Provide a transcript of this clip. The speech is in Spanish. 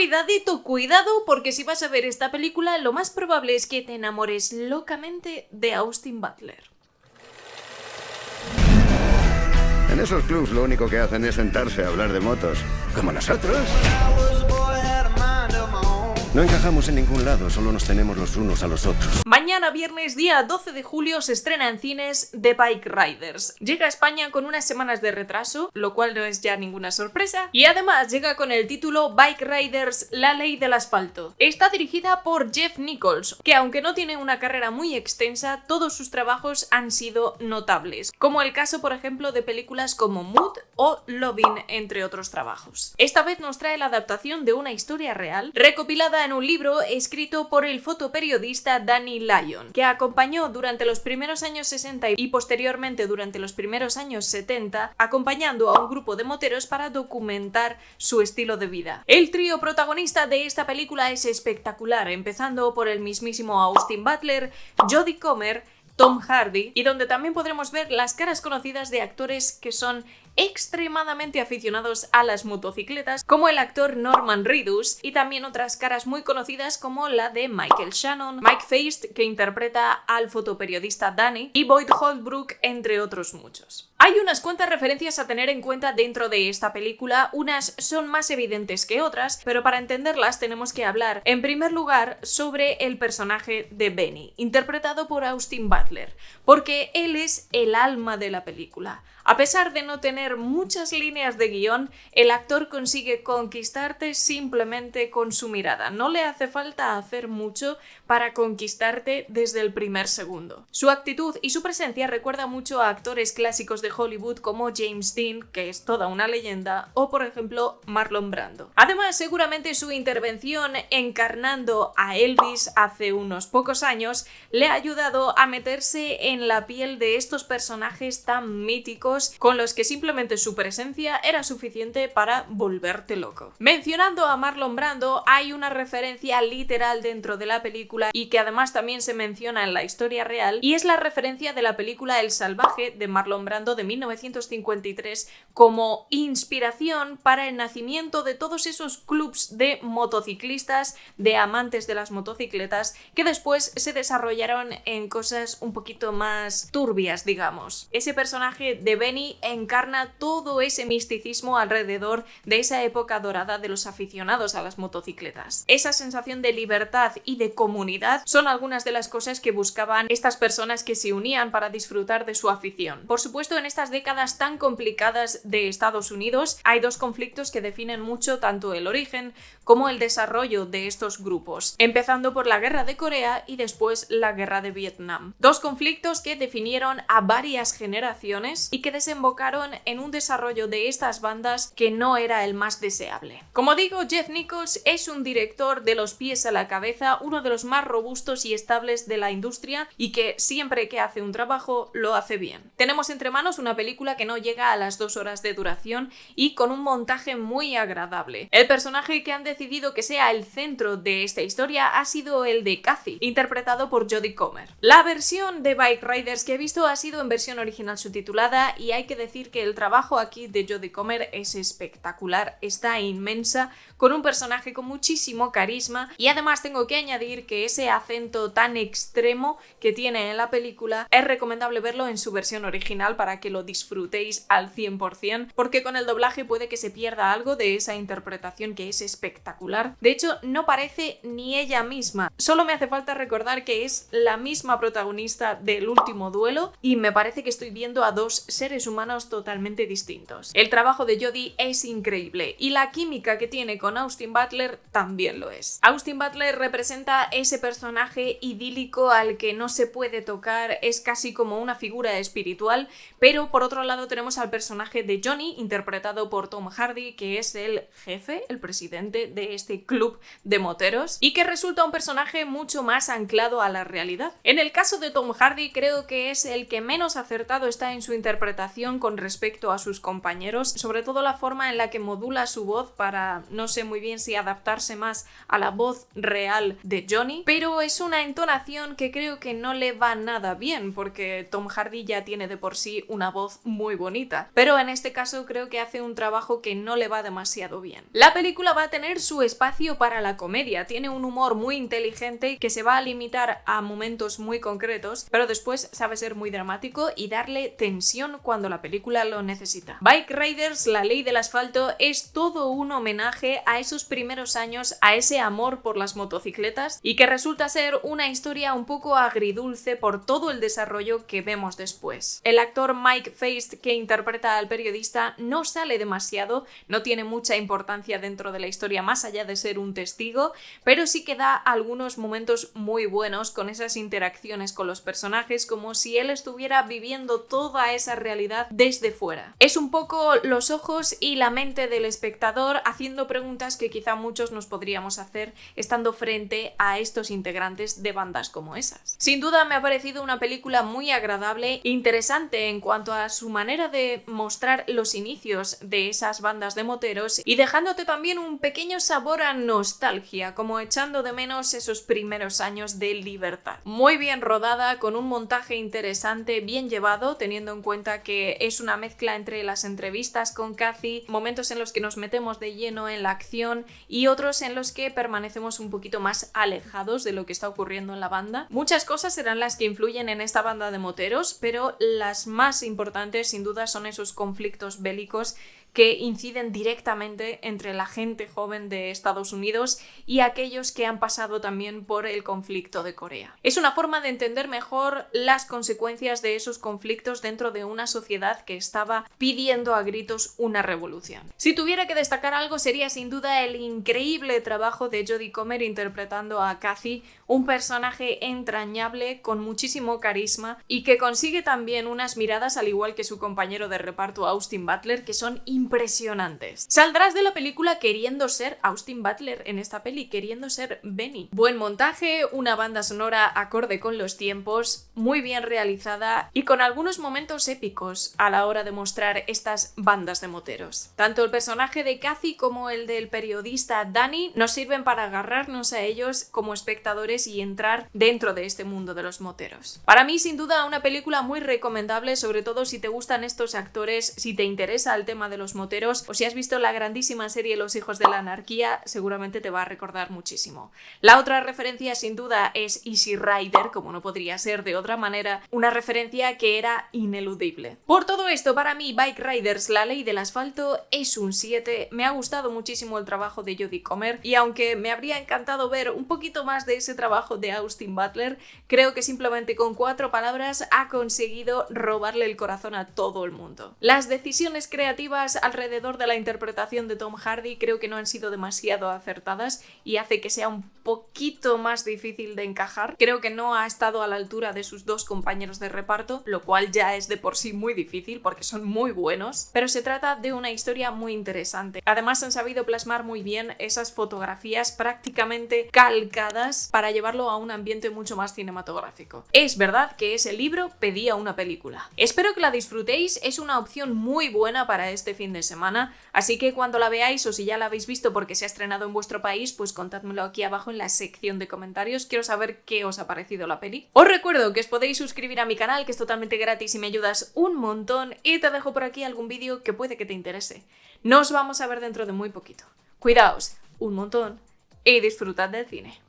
cuidadito, cuidado, porque si vas a ver esta película, lo más probable es que te enamores locamente de Austin Butler. En esos clubs lo único que hacen es sentarse a hablar de motos. Como nosotros. No encajamos en ningún lado, solo nos tenemos los unos a los otros. Mañana viernes día 12 de julio se estrena en cines The Bike Riders. Llega a España con unas semanas de retraso, lo cual no es ya ninguna sorpresa, y además llega con el título Bike Riders, la ley del asfalto. Está dirigida por Jeff Nichols, que aunque no tiene una carrera muy extensa, todos sus trabajos han sido notables, como el caso por ejemplo de películas como Mood o Loving, entre otros trabajos. Esta vez nos trae la adaptación de una historia real, recopilada en un libro escrito por el fotoperiodista Danny Lyon, que acompañó durante los primeros años 60 y posteriormente durante los primeros años 70, acompañando a un grupo de moteros para documentar su estilo de vida. El trío protagonista de esta película es espectacular, empezando por el mismísimo Austin Butler, Jodie Comer, Tom Hardy, y donde también podremos ver las caras conocidas de actores que son extremadamente aficionados a las motocicletas, como el actor Norman Reedus, y también otras caras muy conocidas como la de Michael Shannon, Mike Faist, que interpreta al fotoperiodista Danny, y Boyd Holbrook, entre otros muchos. Hay unas cuantas referencias a tener en cuenta dentro de esta película, unas son más evidentes que otras, pero para entenderlas tenemos que hablar, en primer lugar, sobre el personaje de Benny, interpretado por Austin Butler, porque él es el alma de la película. A pesar de no tener muchas líneas de guión, el actor consigue conquistarte simplemente con su mirada. No le hace falta hacer mucho para conquistarte desde el primer segundo. Su actitud y su presencia recuerda mucho a actores clásicos de Hollywood como James Dean, que es toda una leyenda, o por ejemplo Marlon Brando. Además, seguramente su intervención encarnando a Elvis hace unos pocos años le ha ayudado a meterse en la piel de estos personajes tan míticos con los que simplemente su presencia era suficiente para volverte loco. Mencionando a Marlon Brando, hay una referencia literal dentro de la película y que además también se menciona en la historia real, y es la referencia de la película El Salvaje de Marlon Brando de 1953 como inspiración para el nacimiento de todos esos clubs de motociclistas, de amantes de las motocicletas, que después se desarrollaron en cosas un poquito más turbias, digamos. Ese personaje de Benny encarna todo ese misticismo alrededor de esa época dorada de los aficionados a las motocicletas. Esa sensación de libertad y de comunidad son algunas de las cosas que buscaban estas personas que se unían para disfrutar de su afición. Por supuesto, en estas décadas tan complicadas de Estados Unidos, hay dos conflictos que definen mucho tanto el origen como el desarrollo de estos grupos, empezando por la Guerra de Corea y después la Guerra de Vietnam. Dos conflictos que definieron a varias generaciones y que desembocaron en un desarrollo de estas bandas que no era el más deseable. Como digo, Jeff Nichols es un director de los pies a la cabeza, uno de los más robustos y estables de la industria, y que siempre que hace un trabajo lo hace bien. Tenemos entre manos una película que no llega a las 2 horas de duración y con un montaje muy agradable. El personaje que han decidido que sea el centro de esta historia ha sido el de Cathy, interpretado por Jodie Comer. La versión de Bike Riders que he visto ha sido en versión original subtitulada, y hay que decir que el trabajo aquí de Jodie Comer es espectacular, está inmensa, con un personaje con muchísimo carisma, y además tengo que añadir que ese acento tan extremo que tiene en la película es recomendable verlo en su versión original para que lo disfrutéis al 100%, porque con el doblaje puede que se pierda algo de esa interpretación que es espectacular. De hecho, no parece ni ella misma, solo me hace falta recordar que es la misma protagonista del Último Duelo, y me parece que estoy viendo a dos seres humanos totalmente distintos. El trabajo de Jodie es increíble y la química que tiene con Austin Butler también lo es. Austin Butler representa ese personaje idílico al que no se puede tocar, es casi como una figura espiritual, pero por otro lado tenemos al personaje de Johnny, interpretado por Tom Hardy, que es el jefe, el presidente de este club de moteros, y que resulta un personaje mucho más anclado a la realidad. En el caso de Tom Hardy, creo que es el que menos acertado está en su interpretación con respecto a sus compañeros, sobre todo la forma en la que modula su voz para, no sé muy bien si adaptarse más a la voz real de Johnny, pero es una entonación que creo que no le va nada bien, porque Tom Hardy ya tiene de por sí una una voz muy bonita, pero en este caso creo que hace un trabajo que no le va demasiado bien. La película va a tener su espacio para la comedia, tiene un humor muy inteligente que se va a limitar a momentos muy concretos, pero después sabe ser muy dramático y darle tensión cuando la película lo necesita. Bike Riders, la ley del asfalto, es todo un homenaje a esos primeros años, a ese amor por las motocicletas, y que resulta ser una historia un poco agridulce por todo el desarrollo que vemos después. El actor Mike Feist, que interpreta al periodista, no sale demasiado, no tiene mucha importancia dentro de la historia más allá de ser un testigo, pero sí que da algunos momentos muy buenos con esas interacciones con los personajes, como si él estuviera viviendo toda esa realidad desde fuera. Es un poco los ojos y la mente del espectador haciendo preguntas que quizá muchos nos podríamos hacer estando frente a estos integrantes de bandas como esas. Sin duda me ha parecido una película muy agradable, interesante en cuanto a su manera de mostrar los inicios de esas bandas de moteros y dejándote también un pequeño sabor a nostalgia, como echando de menos esos primeros años de libertad. Muy bien rodada, con un montaje interesante, bien llevado, teniendo en cuenta que es una mezcla entre las entrevistas con Cathy, momentos en los que nos metemos de lleno en la acción y otros en los que permanecemos un poquito más alejados de lo que está ocurriendo en la banda. Muchas cosas serán las que influyen en esta banda de moteros, pero las más importantes sin duda son esos conflictos bélicos que inciden directamente entre la gente joven de Estados Unidos y aquellos que han pasado también por el conflicto de Corea. Es una forma de entender mejor las consecuencias de esos conflictos dentro de una sociedad que estaba pidiendo a gritos una revolución. Si tuviera que destacar algo sería sin duda el increíble trabajo de Jodie Comer interpretando a Cathy, un personaje entrañable con muchísimo carisma y que consigue también unas miradas, al igual que su compañero de reparto Austin Butler, que son impresionantes. Saldrás de la película queriendo ser Austin Butler en esta peli, queriendo ser Benny. Buen montaje, una banda sonora acorde con los tiempos, muy bien realizada y con algunos momentos épicos a la hora de mostrar estas bandas de moteros. Tanto el personaje de Cathy como el del periodista Danny nos sirven para agarrarnos a ellos como espectadores y entrar dentro de este mundo de los moteros. Para mí, sin duda, una película muy recomendable, sobre todo si te gustan estos actores, si te interesa el tema de los moteros o si has visto la grandísima serie Los hijos de la anarquía, seguramente te va a recordar muchísimo. La otra referencia sin duda es Easy Rider, como no podría ser de otra manera, una referencia que era ineludible. Por todo esto, para mí Bike Riders, la ley del asfalto, es un 7. Me ha gustado muchísimo el trabajo de Jodie Comer y aunque me habría encantado ver un poquito más de ese trabajo de Austin Butler, creo que simplemente con 4 palabras ha conseguido robarle el corazón a todo el mundo. Las decisiones creativas alrededor de la interpretación de Tom Hardy creo que no han sido demasiado acertadas y hace que sea un poquito más difícil de encajar. Creo que no ha estado a la altura de sus dos compañeros de reparto, lo cual ya es de por sí muy difícil porque son muy buenos, pero se trata de una historia muy interesante. Además han sabido plasmar muy bien esas fotografías prácticamente calcadas para llevarlo a un ambiente mucho más cinematográfico. Es verdad que ese libro pedía una película. Espero que la disfrutéis, es una opción muy buena para este fin de semana, así que cuando la veáis o si ya la habéis visto porque se ha estrenado en vuestro país, pues contádmelo aquí abajo en la sección de comentarios, quiero saber qué os ha parecido la peli. Os recuerdo que os podéis suscribir a mi canal, que es totalmente gratis y me ayudas un montón, y te dejo por aquí algún vídeo que puede que te interese. Nos vamos a ver dentro de muy poquito. Cuidaos un montón y disfrutad del cine.